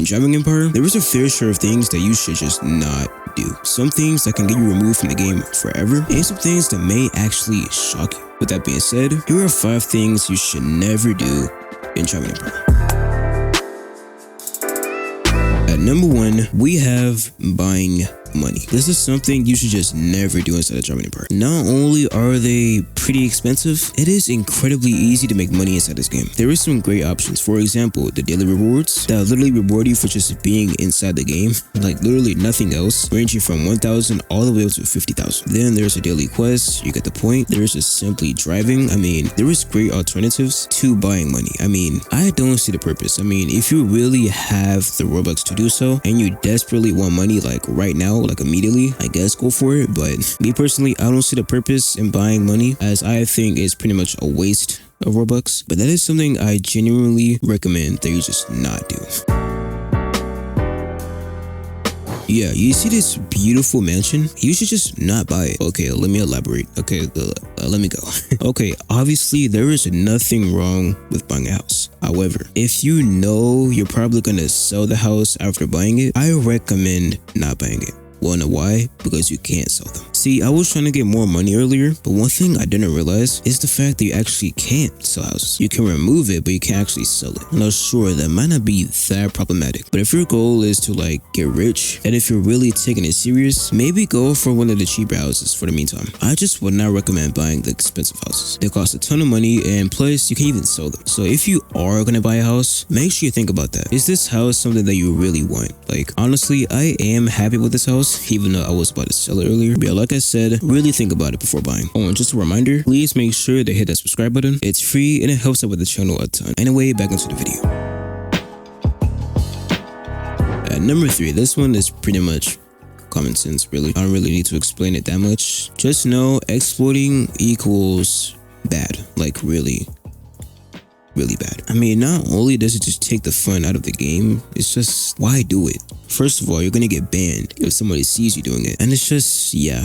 Driving Empire, there is a fair share of things that you should just not do. Some things that can get you removed from the game forever, and some things that may actually shock you. With that being said, here are 5 things you should never do in Driving Empire. At number 1, we have buying money. This is something you should just never do inside of Driving Empire. Not only are they pretty expensive, it is incredibly easy to make money inside this game. There is some great options. For example, the daily rewards that literally reward you for just being inside the game, like literally nothing else, ranging from 1,000 all the way up to 50,000. Then there's a daily quest, you get the point. There's just simply driving. I mean, there is great alternatives to buying money. I mean, I don't see the purpose. I mean, if you really have the Robux to do so and you desperately want money like right now, like immediately, I guess go for it. But me personally, I don't see the purpose in buying money, as I think it's pretty much a waste of Robux. But that is something I genuinely recommend that you just not do. Yeah, you see this beautiful mansion? You should just not buy it. Okay, let me elaborate. Okay, let me go. Okay, obviously there is nothing wrong with buying a house. However, if you know you're probably gonna sell the house after buying it, I recommend not buying it. Wanna know why? Because you can't sell them. See, I was trying to get more money earlier, but one thing I didn't realize is the fact that you actually can't sell houses. You can remove it, but you can't actually sell it. Now sure, that might not be that problematic, but if your goal is to like get rich, and if you're really taking it serious, maybe go for one of the cheaper houses for the meantime. I just would not recommend buying the expensive houses. They cost a ton of money, and plus you can't even sell them. So if you are gonna buy a house, make sure you think about that. Is this house something that you really want? Like honestly, I am happy with this house, even though I was about to sell it earlier. But yeah, like I said, really think about it before buying. Oh, and just a reminder, please make sure to hit that subscribe button. It's free and it helps out with the channel a ton. Anyway, back into the video. At number 3, this one is pretty much common sense, really. I don't really need to explain it that much. Just know exploiting equals bad. Like really bad. I mean, not only does it just take the fun out of the game, it's just, why do it? First of all, you're gonna get banned if somebody sees you doing it. And it's just, yeah.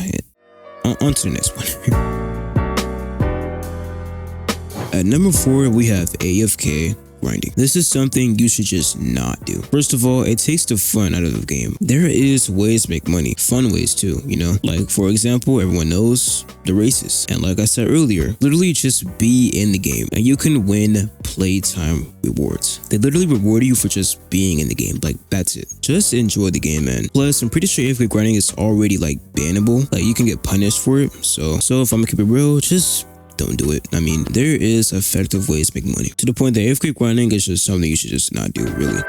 On to the next one. At number 4, we have AFK grinding. This is something you should just not do. First of all, it takes the fun out of the game. There is ways to make money, fun ways too, you know? Like for example, everyone knows the races. And like I said earlier, literally just be in the game and you can win playtime rewards. They literally reward you for just being in the game. Like that's it. Just enjoy the game, man. Plus, I'm pretty sure AFK grinding is already like bannable. Like you can get punished for it. So if I'm gonna keep it real, just don't do it. I mean, there is effective ways to make money. To the point that AFK grinding is just something you should just not do, really.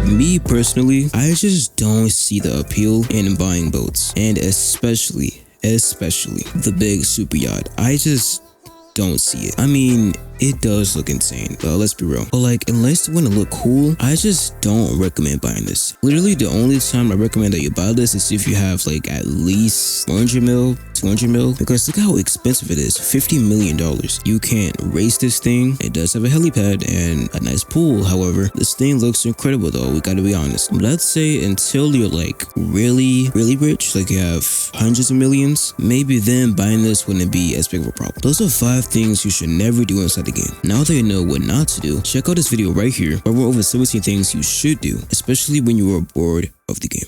Me personally, I just don't see the appeal in buying boats, and especially the big super yacht. I just don't see it. I mean, it does look insane, but let's be real. But like, unless you want to look cool, I just don't recommend buying this. Literally, the only time I recommend that you buy this is if you have like at least 100 mil, 200 mil, because look how expensive it is. $50 million. You can't race this thing. It does have a helipad and a nice pool. However, this thing looks incredible though, we gotta be honest. But I'd say until you're like really rich, like you have hundreds of millions, maybe then buying this wouldn't be as big of a problem. Those are 5 things you should never do inside the game. Now that you know what not to do, check out this video right here where we're over 17 things you should do, especially when you are bored of the game.